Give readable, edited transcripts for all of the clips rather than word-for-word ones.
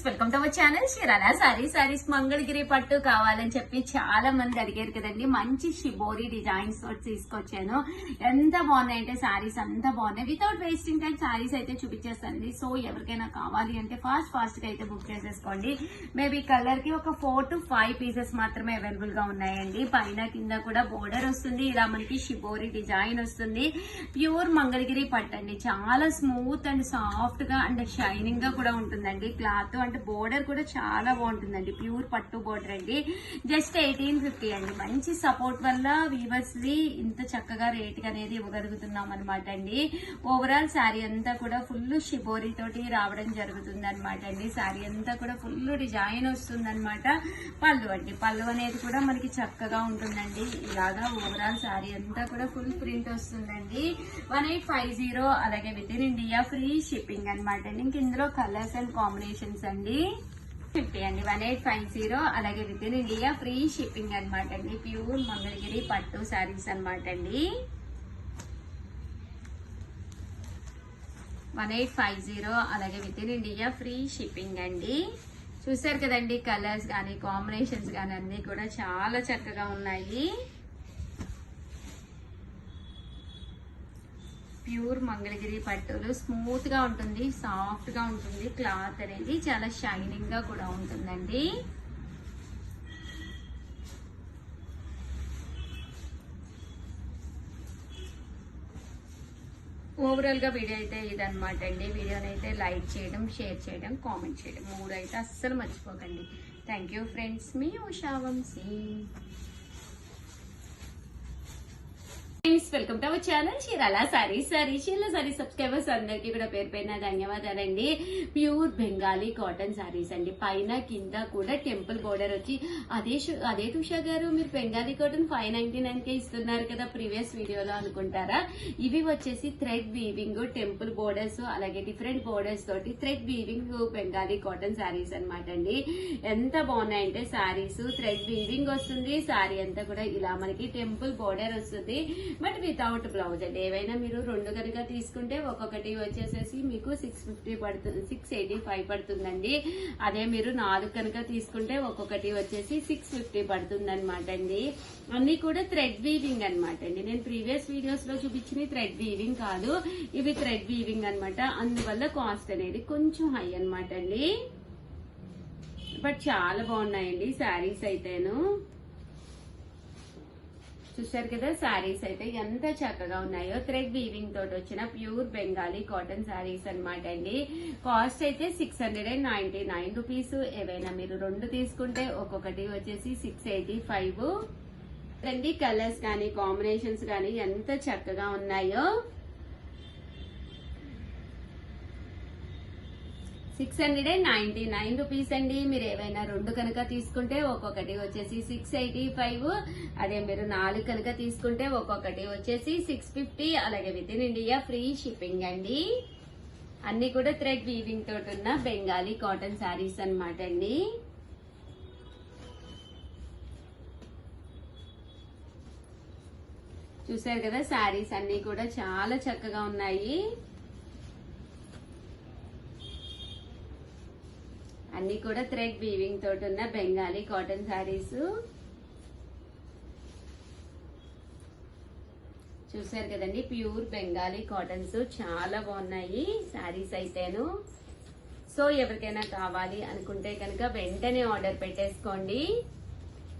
Welcome to our channel Chirala saris Mangalagiri పట్టు కావాలని చెప్పి చాలా మంది అడిగారు కదండి. మంచి షిబోరి డిజైన్స్ తీసుకొచ్చాను. ఎంత బాగున్నాయంటే సారీస్ అంతా బాగున్నాయి. వితౌట్ వేస్టింగ్ టైం సారీస్ అయితే చూపించేస్తానండి. సో ఎవరికైనా కావాలి అంటే ఫాస్ట్ గా అయితే బుక్ చేసేసుకోండి. మేబీ కలర్ కి ఒక 4 to 5 పీసెస్ మాత్రమే అవైలబుల్ గా ఉన్నాయండి. పైన కింద కూడా బోర్డర్ వస్తుంది. ఇలా మనకి షిబోరి డిజైన్ వస్తుంది. ప్యూర్ మంగళగిరి పట్టు అండి. చాలా స్మూత్ అండ్ సాఫ్ట్ గా అండ్ షైనింగ్ గా కూడా ఉంటుందండి. క్లాత్ అంటే బోర్డర్ కూడా చాలా బాగుంటుందండి. ప్యూర్ పట్టు బోర్డర్ అండి. జస్ట్ 1850 అండి. మంచి సపోర్ట్ వల్ల వీవర్స్ ది ఇంత చక్కగా రేట్ అనేది ఇవ్వగలుగుతున్నాం అనమాట అండి. ఓవరాల్ శారీ అంతా కూడా ఫుల్ షిబోరి తోటి రావడం జరుగుతుంది అనమాట అండి. శారీ అంతా కూడా ఫుల్ డిజైన్ వస్తుంది అనమాట. పళ్ళు అండి, పళ్ళు అనేది కూడా మనకి చక్కగా ఉంటుందండి. ఇలాగా ఓవరాల్ శారీ అంతా కూడా ఫుల్ ప్రింట్ వస్తుందండి. 1850 అలాగే with in India free shipping అనమాట అండి. ఇంక ఇందులో కలర్స్ అండ్ కాంబినేషన్స్ అండి 50 అండి. 1850 అలాగే with in India free shipping అనమాట అండి. ప్యూర్ మంగళగిరి పట్టు శారీస్ అనమాట అండి. 1850 అలాగే with in India free shipping అండి. చూసారు కదండి, కలర్స్ కానీ కాంబినేషన్స్ కానీ అన్ని కూడా చాలా చక్కగా ఉన్నాయి. ప్యూర్ మంగళగిరి పట్టులు స్మూత్ గా ఉంటుంది, సాఫ్ట్ గా ఉంటుంది. క్లాత్ అనేది చాలా షైనింగ్ గా కూడా ఉంటుందండి. ఓవరాల్ గా వీడియో అయితే ఇదనమాట అండి. వీడియోని అయితే లైక్ చేయడం, షేర్ చేయడం, కామెంట్ చేయడం 3 అయితే అస్సలు మర్చిపోకండి. థ్యాంక్ యూ ఫ్రెండ్స్, మీ Usha Vamsi. Welcome to our channel Chirala sarees subscribers అందరికీ కూడా పేరు పేరున ధన్యవాదాలండి. ప్యూర్ బెంగాలీ కాటన్ సారీస్ అండి. పైన కింద కూడా టెంపుల్ బోర్డర్ వచ్చి అదే ఉషా గారు మీరు బెంగాలీ కాటన్ 599 కే ఇస్తున్నారు కదా ప్రీవియస్ వీడియోలో అనుకుంటారా. ఇవి వచ్చేసి థ్రెడ్ వీవింగ్ టెంపుల్ బోర్డర్స్ అలాగే డిఫరెంట్ బోర్డర్స్ తోటి thread weaving Bengali cotton saris అనమాట అండి. ఎంత బాగున్నాయంటే సారీస్ థ్రెడ్ వీవింగ్ వస్తుంది. సారీ అంతా కూడా ఇలా మనకి టెంపుల్ బోర్డర్ వస్తుంది. బట్ వితౌట్ బ్లౌజ్ అండి. ఏవైనా మీరు 2 కనుక తీసుకుంటే ఒక్కొక్కటి వచ్చేసేసి మీకు 650 పడుతుంది, 685 పడుతుందండి. అదే మీరు 4 కనుక తీసుకుంటే ఒక్కొక్కటి వచ్చేసి 650 పడుతుంది అనమాట అండి. అన్ని కూడా థ్రెడ్ వీవింగ్ అనమాట అండి. నేను ప్రీవియస్ వీడియోస్ లో చూపించిన థ్రెడ్ వీవింగ్ కాదు, ఇవి థ్రెడ్ వీవింగ్ అనమాట. అందువల్ల కాస్ట్ అనేది కొంచెం హై అనమాట అండి. బట్ చాలా బాగున్నాయండి శారీస్ అయితేను. చూసారు కదా శారీస్ అయితే ఎంత చక్కగా ఉన్నాయో. థ్రెడ్ వీవింగ్ తోటి వచ్చిన ప్యూర్ బెంగాలీ కాటన్ శారీస్ అనమాట అండి. కాస్ట్ అయితే 699 రూపీస్. ఏవైనా మీరు 2 తీసుకుంటే ఒక్కొక్కటి వచ్చేసి 685 అండి. కలర్స్ కానీ కాంబినేషన్స్ కానీ ఎంత చక్కగా ఉన్నాయో. 699 రూపీస్ అండి. మీరు ఏవైనా 2 కనుక తీసుకుంటే ఒక్కొక్కటి వచ్చేసి 685. అదే మీరు 4 కనుక తీసుకుంటే ఒక్కొక్కటి వచ్చేసి 650. అలాగే with in India free shipping అండి. అన్ని కూడా థ్రెడ్ వీవింగ్ తోటి ఉన్న బెంగాలీ కాటన్ శారీస్ అనమాట అండి. చూసారు కదా శారీస్ అన్ని కూడా చాలా చక్కగా ఉన్నాయి. అన్ని కూడా థ్రెడ్ వీవింగ్ తోటి ఉన్న బెంగాలీ కాటన్ శారీస్. చూసారు కదండి, ప్యూర్ బెంగాలీ కాటన్స్ చాలా బాగున్నాయి శారీస్ అయితేను. సో ఎవరికైనా కావాలి అనుకుంటే కనుక వెంటనే ఆర్డర్ పెట్టేసుకోండి.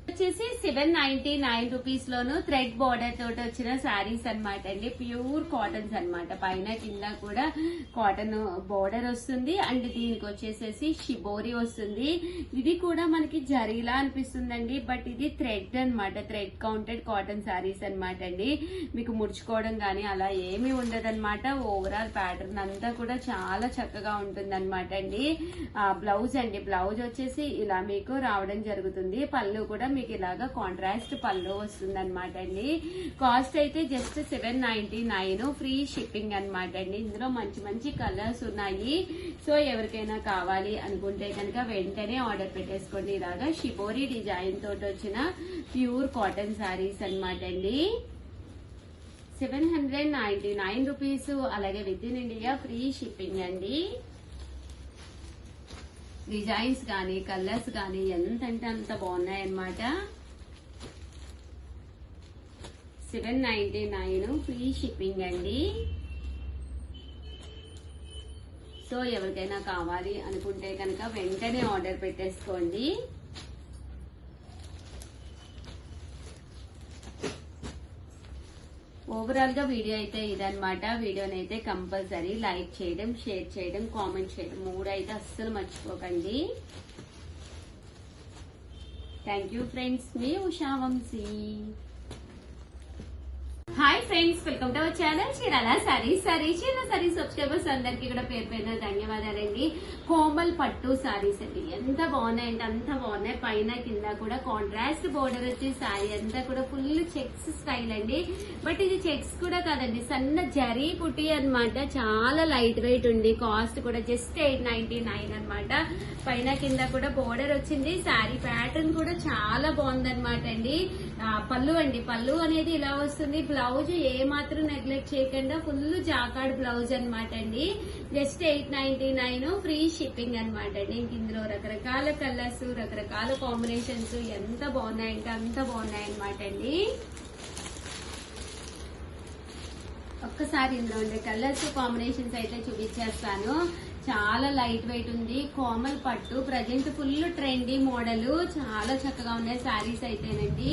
వచ్చేసి 799 రూపీస్ లోను థ్రెడ్ బోర్డర్ తోటి వచ్చిన శారీస్ అనమాట అండి. ప్యూర్ కాటన్స్ అనమాట. పైన కింద కూడా కాటన్ బోర్డర్ వస్తుంది. అండ్ దీనికి వచ్చేసేసి షిబోరి వస్తుంది. ఇది కూడా మనకి జరీలా అనిపిస్తుందండి. బట్ ఇది థ్రెడ్ అనమాట. థ్రెడ్ కౌంటెడ్ కాటన్ శారీస్ అనమాట అండి. మీకు ముడుచుకోవడం కానీ అలా ఏమీ ఉండదన్నమాట. ఓవరాల్ ప్యాటర్న్ అంతా కూడా చాలా చక్కగా ఉంటుంది అనమాట అండి. బ్లౌజ్ అండి, బ్లౌజ్ వచ్చేసి ఇలా మీకు రావడం జరుగుతుంది. పళ్ళు కూడా మీకు ఇలాగా కాంట్రాస్ట్ పళ్ళు వస్తుంది అనమాట అండి. కాస్ట్ అయితే జస్ట్ 799 ఫ్రీ షిప్పింగ్ అనమాట అండి. ఇందులో మంచి మంచి కలర్స్ ఉన్నాయి. సో ఎవరికైనా కావాలి అనుకుంటే కనుక వెంటనే ఆర్డర్ పెట్టేసుకోండి. ఇలాగా షిబోరి డిజైన్ తోటి వచ్చిన ప్యూర్ కాటన్ శారీస్ అనమాట అండి. 799 రూపీస్. అలాగే with in India free shipping అండి. డిజైన్స్ కానీ కలర్స్ కానీ ఎంత అంటే అంత బాగున్నాయి అన్నమాట. 799 ఫ్రీ షిప్పింగ్ అండి. సో ఎవరికైనా కావాలి అనుకుంటే కనుక వెంటనే ఆర్డర్ పెట్టేసుకోండి. ఓవరాల్ గా వీడియో అయితే ఇదన్నమాట. వీడియోని అయితే కంపల్సరీ లైక్ చేయడం, షేర్ చేయడం, కామెంట్ చేయడం 3 అయితే అస్సలు మర్చిపోకండి. థ్యాంక్ యూ ఫ్రెండ్స్, మీ Usha Vamsi. Hi friends, welcome to our channel Chirala sarees. Chirala sarees subscribers అందరికీ కూడా పేరు పేరున ధన్యవాదాలండి. కోమల్ పట్టు సారీస్ అండి, ఎంత బాగున్నాయంటే అంత బాగున్నాయి. పైన కింద కూడా కాంట్రాస్ట్ బోర్డర్ వచ్చి సారీ అంతా కూడా ఫుల్ చెక్స్ స్టైల్ అండి. బట్ ఇది చెక్స్ కూడా కాదండి, సన్న జరీ పుట్టి అన్నమాట. చాలా లైట్ వెయిట్ ఉంది. కాస్ట్ కూడా జస్ట్ 899 అన్నమాట. పైన కింద కూడా బోర్డర్ వచ్చింది. సారీ ప్యాటర్న్ కూడా చాలా బాగుందన్నమాట అండి. పళ్ళు అండి, పళ్ళు అనేది ఇలా వస్తుంది. బ్లౌజ్ ఏ మాత్రం నెగ్లెక్ట్ చేయకుండా ఫుల్ జాకార్డ్ బ్లౌజ్ అన్నమాట అండి. జస్ట్ 899 ఫ్రీ షిప్పింగ్ అన్నమాట అండి. ఇందులో రకరకాల కలర్స్, రకరకాల కాంబినేషన్స్ ఎంత బాగున్నాయంటే అంత బాగున్నాయి అన్నమాట అండి. ఒక్కసారి ఇందులో ఉండే కలర్స్ కాంబినేషన్స్ అయితే చూపించేస్తాను. చాలా లైట్ వెయిట్ ఉంది. కోమల్ పట్టు ప్రజెంట్ ఫుల్ ట్రెండీ మోడల్, చాలా చక్కగా ఉన్నాయి శారీస్ అయితేనండి.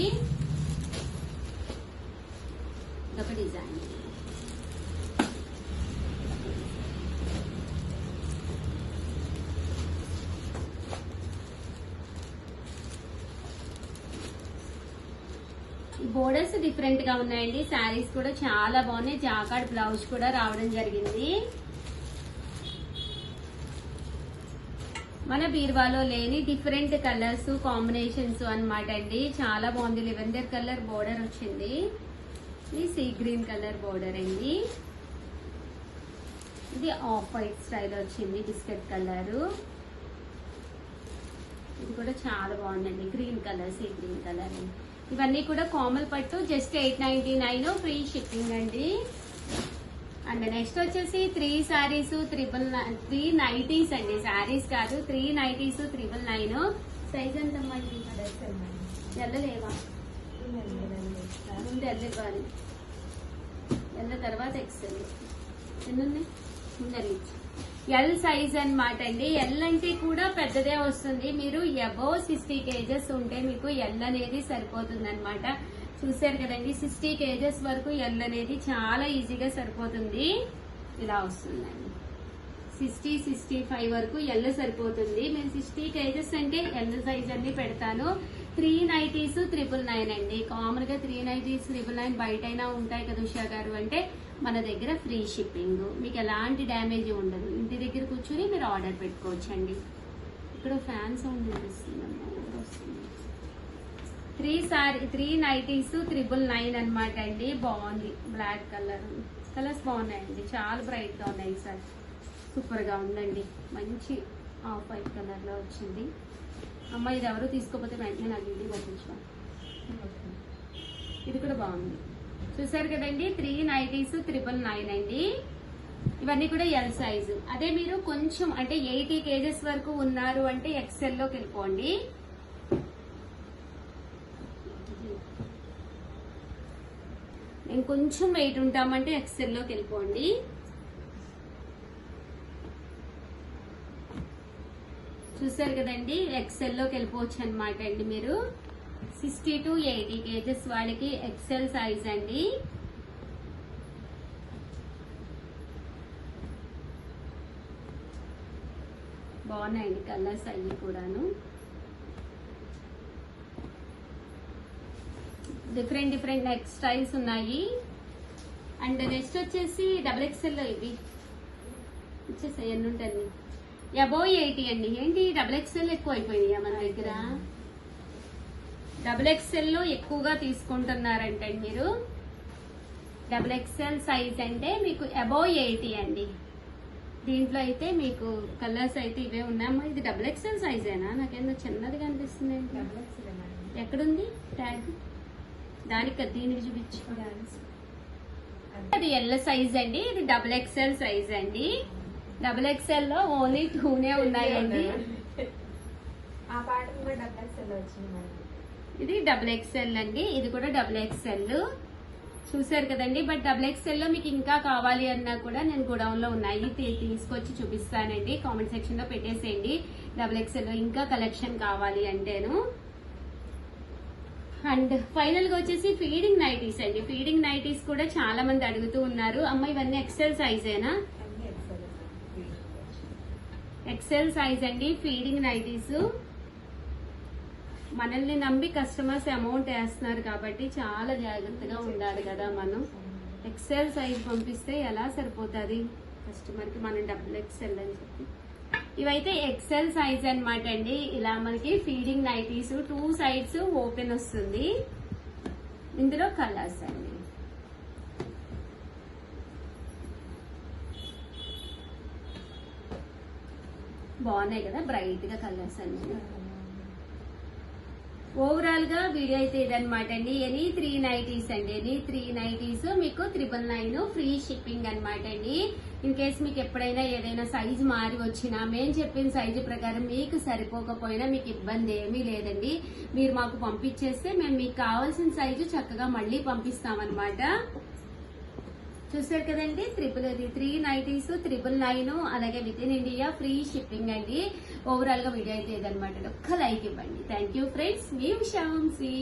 ఇదొక డిజైన్. బోర్డర్స్ డిఫరెంట్ గా ఉన్నాయండి. శారీస్ కూడా చాలా బాగున్నాయి. జాకార్డ్ బ్లౌజ్ కూడా రావడం జరిగింది. మన బీర్వాలో లేని డిఫరెంట్ కలర్స్ కాంబినేషన్స్ అన్నమాట అండి. చాలా బాగుంది. లెవెండర్ కలర్ బోర్డర్ వచ్చింది. ఇది సీ గ్రీన్ కలర్ బోర్డర్ అండి. ఇది ఆఫ్ వైట్ స్టైల్ వచ్చింది, బిస్కెట్ కలర్. ఇది కూడా చాలా బాగుందండి, green colour, sea green colour. ఇవన్నీ కూడా కోమల్ పట్టు జస్ట్ 899 ఫ్రీ షిప్పింగ్ అండి. అండ్ నెక్స్ట్ వచ్చేసి 3 సారీస్ 3 నైటీస్ అండి. సారీస్ కాదు, 3 నైటీస్ 999. సైజ్ ఎంతమ్మా? ఎల్లలేవా? ముందు ఎల్ ఇవ్వాలి, ఎల్ల తర్వాత ఎక్సెల్. ఎన్ని ఉన్నాయి? ముందు ఎల్ సైజ్ అన్నమాట అండి. ఎల్ అంటే కూడా పెద్దదే వస్తుంది. మీరు అబౌవ్ 60 kgs ఉంటే మీకు ఎల్ అనేది సరిపోతుంది అనమాట. చూసారు కదండి, 60 kgs వరకు ఎల్ అనేది చాలా ఈజీగా సరిపోతుంది. ఇలా వస్తుందండి. 60-65 వరకు ఎల్ సరిపోతుంది. నేను 60 kgs అంటే ఎల్ సైజ్ అన్ని పెడతాను. 3 నైటీస్ 999 అండి. కామన్ గా 3 నైటీస్ 999 బయట అయినా ఉంటాయి కదా ఉషా గారు అంటే, మన దగ్గర ఫ్రీ షిప్పింగ్. మీకు ఎలాంటి డ్యామేజ్ ఉండదు. ఇంటి దగ్గర కూర్చొని మీరు ఆర్డర్ పెట్టుకోవచ్చండి. ఇక్కడ ఫ్యాన్ సౌండ్ వినిపిస్తుందమ్మా. 3 నైటీస్ 999 అనమాట అండి. బాగుంది. బ్లాక్ కలర్, కలర్స్ బాగున్నాయండి. చాలా బ్రైట్ గా ఉన్నాయి సార్. సూపర్ గా ఉందండి. మంచి ఆఫ్ వైట్ కలర్ లో వచ్చింది. అమ్మ ఇది ఎవరు తీసుకోకపోతే వెంటనే నాకు ఇది పంపించు. ఇది కూడా బాగుంది. చూసారు కదండి, 3 నైటీస్ 999 అండి. ఇవన్నీ కూడా ఎల్ సైజు. అదే మీరు కొంచెం అంటే 80 kgs వరకు ఉన్నారు అంటే ఎక్సెల్ లోకి వెళ్ళిపోండి. నేను కొంచెం వెయిట్ ఉంటామంటే ఎక్సెల్ లోకి వెళ్ళిపోండి. చూసారు కదండి, ఎక్సెల్ లోకి వెళ్ళిపోవచ్చు అనమాట అండి. మీరు 60 to 80 kgs వాళ్ళకి ఎక్సెల్ సైజ్ అండి. బాగున్నాయండి కలర్స్ అవి కూడాను. డిఫరెంట్ నెక్ స్టైల్స్ ఉన్నాయి. అండ్ నెక్స్ట్ వచ్చేసి XXL లో ఇవి వచ్చేసాయి. ఎన్ని ఉంటుంది? అబౌవ్ 80 అండి. ఏంటి XXL ఎక్కువ అయిపోయినాయా మన దగ్గర? XXL లో ఎక్కువగా తీసుకుంటున్నారంటే మీరు. XXL సైజ్ అంటే మీకు అబౌవ్ 80 అండి. దీంట్లో అయితే మీకు కలర్స్ అయితే ఇవే ఉన్నాయమ్మా. ఇది XXL సైజేనా? నాకేమో చిన్నదిగా అనిపిస్తుంది. ఎక్కడుంది ట్యాగ్? దానికి దీనికి చూపించు. అది ఎల్ సైజ్ అండి. ఇది XXL సైజ్ అండి. XXL లో ఓన్లీ 2 ఉన్నాయండి. కూడా డబుల్ ఎక్స్ఎల్ వచ్చింది మనకి. ఇది డబుల్ ఎక్స్ఎల్ అండి, ఇది కూడా డబుల్ ఎక్స్ఎల్. చూసారు కదండి. బట్ డబుల్ ఎక్స్ఎల్ లో మీకు ఇంకా కావాలి అన్నా కూడా నేను గోడౌన్ లో ఉన్నాయి, తీసుకొచ్చి చూపిస్తానండి. కామెంట్ సెక్షన్ లో పెట్టేసేయండి డబుల్ ఎక్స్ఎల్ లో ఇంకా కలెక్షన్ కావాలి అంటేను. అండ్ ఫైనల్ గా వచ్చేసి ఫీడింగ్ నైటీస్ అండి. ఫీడింగ్ నైటీస్ కూడా చాలా మంది అడుగుతూ ఉన్నారు. అమ్మ ఇవన్నీ ఎక్సెల్ సైజేనా? అన్ని ఎక్స్ఎల్. ఎక్సెల్ సైజ్ అండి ఫీడింగ్ నైటీస్. మనల్ని నమ్మి కస్టమర్స్ అమౌంట్ వేస్తున్నారు కాబట్టి చాలా జాగ్రత్తగా ఉండాలి కదా మనం. ఎక్సెల్ సైజ్ పంపిస్తే ఎలా సరిపోతుంది కస్టమర్ కి, మనం డబుల్ ఎక్సెల్ అని చెప్పి. ఇవైతే ఎక్సెల్ సైజ్ అన్నమాట అండి. ఇలా మనకి ఫీడింగ్ నైటీస్ 2 సైడ్స్ ఓపెన్ వస్తుంది. ఇందులో కలర్స్ అండి. బాగున్నాయి కదా బ్రైట్ గా కలర్స్ అన్ని. ఓవరాల్ గా వీడియో అయితే ఇదనమాట అండి. ఎనీ 3 నైటీస్ అండి, ఎనీ 3 నైటీస్ మీకు 999 ఫ్రీ షిప్పింగ్ అనమాట అండి. ఇన్ కేస్ మీకు ఎప్పుడైనా ఏదైనా సైజు మారి వచ్చినా మేము చెప్పిన సైజు ప్రకారం మీకు సరిపోకపోయినా మీకు ఇబ్బంది ఏమీ లేదండి. మీరు మాకు పంపించేస్తే మేము మీకు కావాల్సిన సైజు చక్కగా మళ్ళీ పంపిస్తామన్నమాట. చూసారు కదండి 3 నైటీస్ 999, అలాగే with in India free shipping అండి. ఓవరాల్ గా వీడియో అయితే ఇదనమాట. ఒక్క లైక్ ఇవ్వండి. థ్యాంక్ యూ ఫ్రెండ్స్, మీ శాంసి.